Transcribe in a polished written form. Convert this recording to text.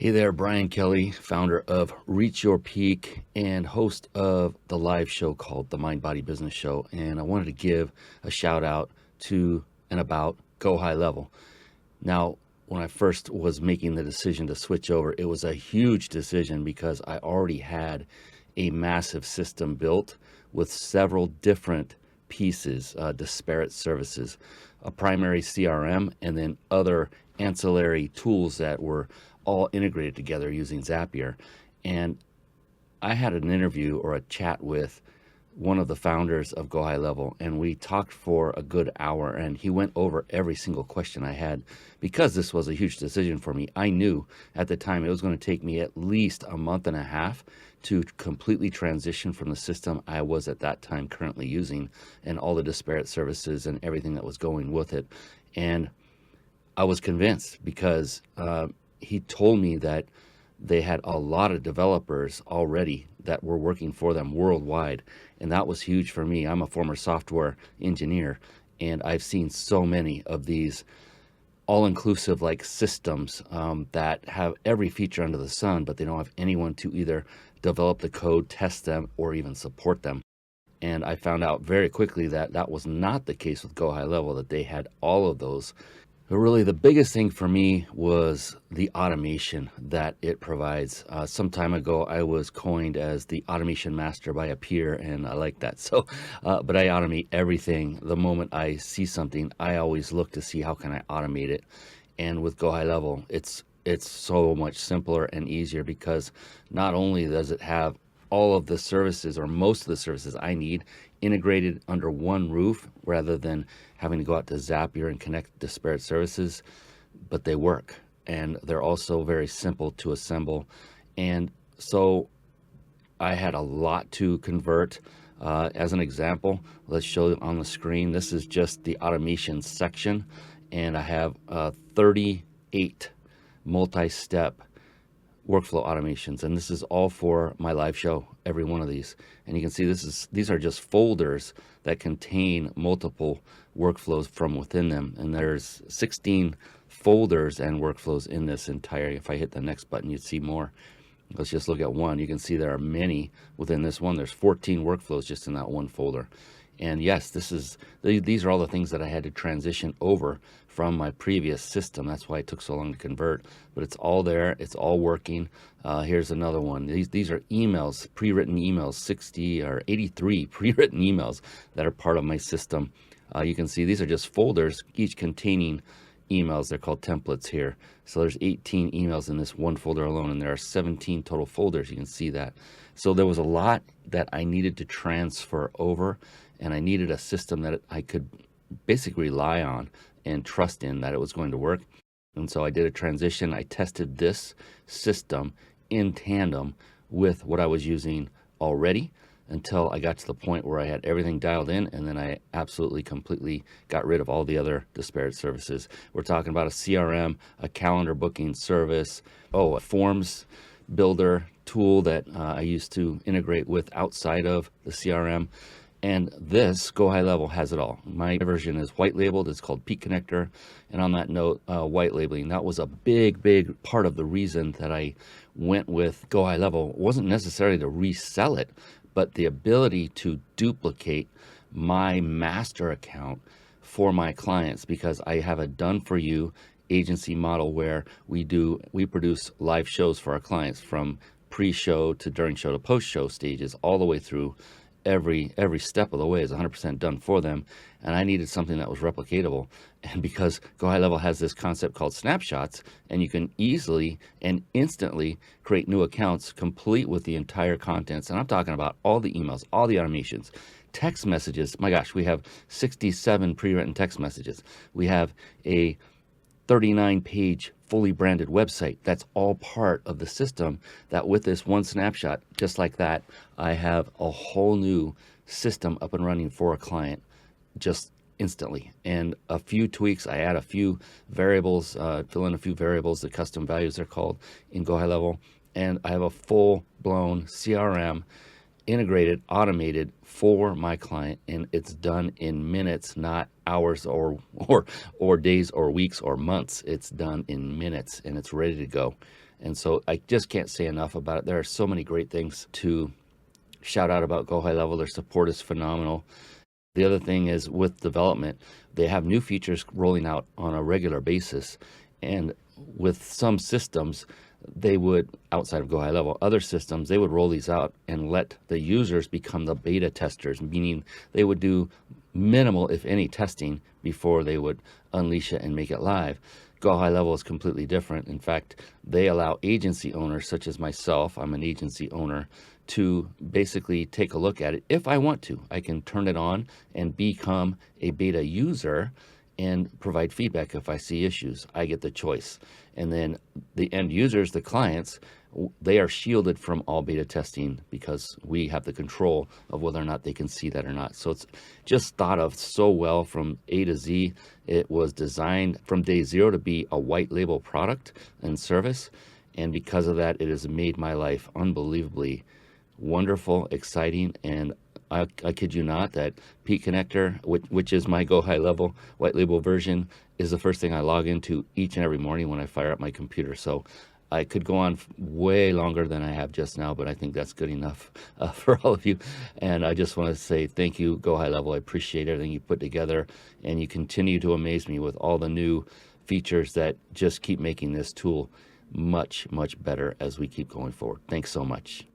Hey there, Brian Kelly, founder of Reach Your Peak and host of the live show called The Mind Body Business Show. And I wanted to give a shout out to and about Go High Level. Now, when I first was making the decision to switch over, it was a huge decision because I already had a massive system built with several different pieces, disparate services, a primary CRM, and then other ancillary tools that were all integrated together using Zapier. And I had an interview or a chat with one of the founders of Go High Level, and we talked for a good hour, and he went over every single question I had. Because this was a huge decision for me, I knew at the time it was going to take me at least a month and a half to completely transition from the system I was at that time currently using and all the disparate services and everything that was going with it. And I was convinced because he told me that they had a lot of developers already that were working for them worldwide. And that was huge for me. I'm a former software engineer, and I've seen so many of these all-inclusive like systems that have every feature under the sun, but they don't have anyone to either develop the code, test them, or even support them. And I found out very quickly that that was not the case with Go High Level, that they had all of those. But really, the biggest thing for me was the automation that it provides. Some time ago, I was coined as the automation master by a peer, and I like that. But I automate everything. The moment I see something, I always look to see how can I automate it. And with Go High Level, it's so much simpler and easier because not only does it have all of the services or most of the services I need integrated under one roof rather than having to go out to Zapier and connect disparate services, but they work and they're also very simple to assemble. And so I had a lot to convert. As an example, let's show it on the screen. This is just the automation section, and I have 38 multi-step workflow automations, and this is all for my live show, every one of these. And you can see these are just folders that contain multiple workflows from within them, and there's 16 folders and workflows in this entire. If I hit the next button, you'd see more. Let's just look at one. You can see there are many within this one. There's 14 workflows just in that one folder. And yes, these are all the things that I had to transition over from my previous system. That's why it took so long to convert, but it's all there. It's all working. Here's another one. These are emails, pre-written emails, 60 or 83 pre-written emails that are part of my system. You can see these are just folders, each containing emails. They're called templates here. So there's 18 emails in this one folder alone, and there are 17 total folders. You can see that. So there was a lot that I needed to transfer over, and I needed a system that I could basically rely on and trust in that it was going to work. And so I did a transition. I tested this system in tandem with what I was using already until I got to the point where I had everything dialed in, and then I absolutely completely got rid of all the other disparate services. We're talking about a CRM, a calendar booking service, a forms builder tool that I used to integrate with outside of the CRM. And this Go High Level has it all. My version is white labeled. It's called Peak Connector. And on that note, white labeling, that was a big part of the reason that I went with Go High Level. It wasn't necessarily to resell it, but the ability to duplicate my master account for my clients, because I have a done for you agency model where we produce live shows for our clients from pre-show to during show to post-show stages, all the way through. Every step of the way is 100% done for them, and I needed something that was replicatable. And because Go High Level has this concept called snapshots, and you can easily and instantly create new accounts complete with the entire contents, and I'm talking about all the emails, all the automations, text messages. My gosh, we have 67 pre-written text messages. We have a 39-page fully branded website. That's all part of the system that with this one snapshot, just like that, I have a whole new system up and running for a client just instantly. And a few tweaks, I add a few variables, fill in a few variables, the custom values they're called in Go High Level, and I have a full-blown CRM integrated, automated for my client, and it's done in minutes, not hours or days or weeks or months. It's done in minutes, and it's ready to go. And so I just can't say enough about it. There are so many great things to shout out about Go High Level. Their support is phenomenal. The other thing is with development, they have new features rolling out on a regular basis. And with some systems, they would, outside of Go High Level, other systems, they would roll these out and let the users become the beta testers, meaning they would do minimal, if any, testing before they would unleash it and make it live. Go High Level is completely different. In fact, they allow agency owners such as myself, I'm an agency owner, to basically take a look at it. If I want to, I can turn it on and become a beta user and provide feedback if I see issues. I get the choice. And then the end users, the clients, they are shielded from all beta testing because we have the control of whether or not they can see that or not. So it's just thought of so well from A to Z. It was designed from day zero to be a white label product and service. And because of that, it has made my life unbelievably wonderful, exciting, and I kid you not that Peak Connector, which is my Go High Level white label version, is the first thing I log into each and every morning when I fire up my computer. So I could go on way longer than I have just now, but I think that's good enough for all of you. And I just want to say thank you, Go High Level. I appreciate everything you put together, and you continue to amaze me with all the new features that just keep making this tool much, much better as we keep going forward. Thanks so much.